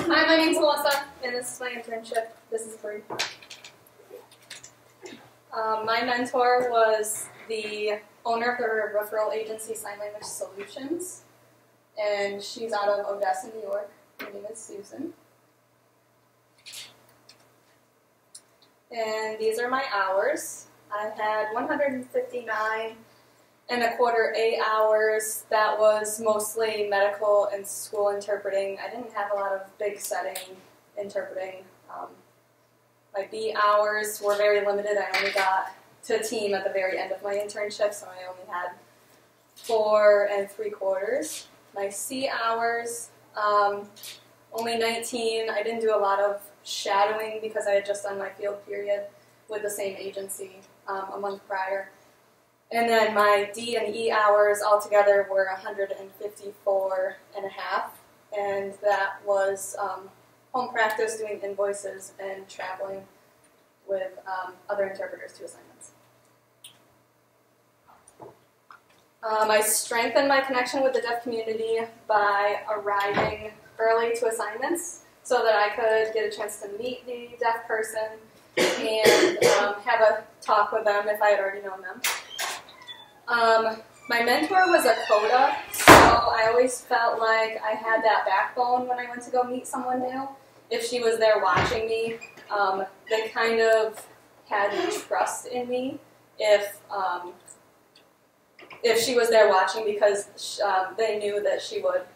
Hi, my name's Melissa, and this is my internship. This is Bree. My mentor was the owner of the referral agency Sign Language Solutions, and she's out of Odessa, New York. Her name is Susan. And these are my hours. I had 159 and a quarter 8 hours. That was mostly medical and school interpreting. I didn't have a lot of big setting interpreting. My B hours were very limited. I only got to a team at the very end of my internship, so I only had 4 3/4. My C hours, only 19. I didn't do a lot of shadowing because I had just done my field period with the same agency a month prior. And then my D and E hours altogether were 154 and a half, and that was home practice, doing invoices, and traveling with other interpreters to assignments. I strengthened my connection with the deaf community by arriving early to assignments so that I could get a chance to meet the deaf person and have a talk with them if I had already known them. My mentor was a CODA, so I always felt like I had that backbone when I went to go meet someone new. If she was there watching me, they kind of had trust in me if she was there watching, because they knew that she would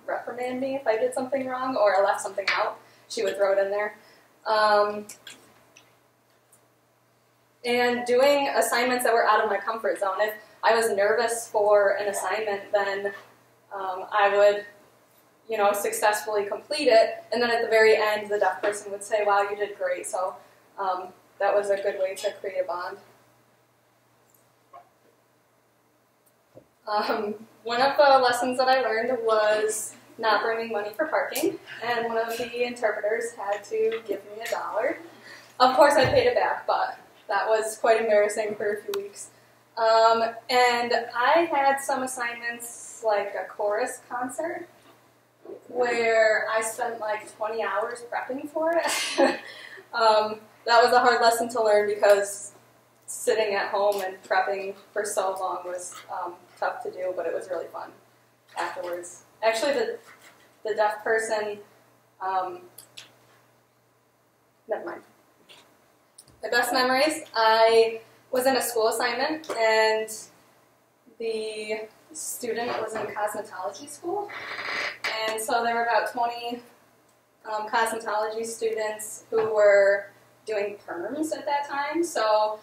reprimand me if I did something wrong or I left something out. She would throw it in there. And doing assignments that were out of my comfort zone. If I was nervous for an assignment, then I would, successfully complete it, and then at the very end, the deaf person would say, "Wow, you did great." So that was a good way to create a bond. One of the lessons that I learned was not bringing money for parking, and one of the interpreters had to give me $1. Of course, I paid it back, but that was quite embarrassing for a few weeks. And I had some assignments, like a chorus concert, where I spent like 20 hours prepping for it. That was a hard lesson to learn because sitting at home and prepping for so long was tough to do, but it was really fun afterwards. Actually, the deaf person, never mind. My best memories, I was in a school assignment, and the student was in cosmetology school, and so there were about 20 cosmetology students who were doing perms at that time, so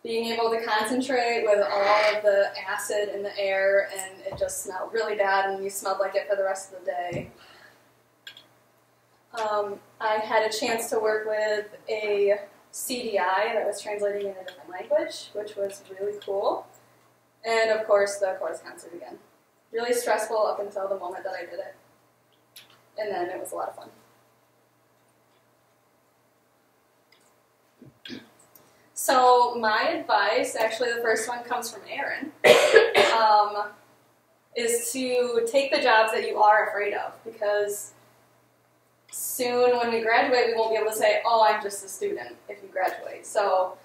being able to concentrate with all of the acid in the air, and it just smelled really bad, and you smelled like it for the rest of the day. I had a chance to work with a CDI that was translating in a different language, which was really cool. And of course, the chorus concert again. Really stressful up until the moment that I did it. And then it was a lot of fun. So my advice, actually the first one comes from Aaron, is to take the jobs that you are afraid of, because soon when we graduate, we won't be able to say, "Oh, I'm just a student," if you graduate. So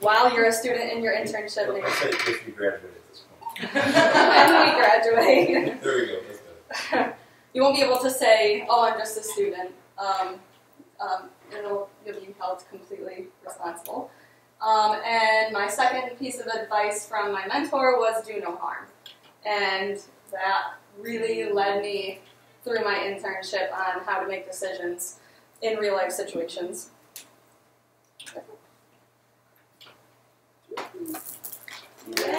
while you're a student in your internship, Well, let's say if you graduate at this point. when we graduate, There we go, that's good. you won't be able to say, "Oh, I'm just a student." You'll be held completely responsible. And my second piece of advice from my mentor was do no harm. And that really led me through my internship on how to make decisions in real life situations. Yeah.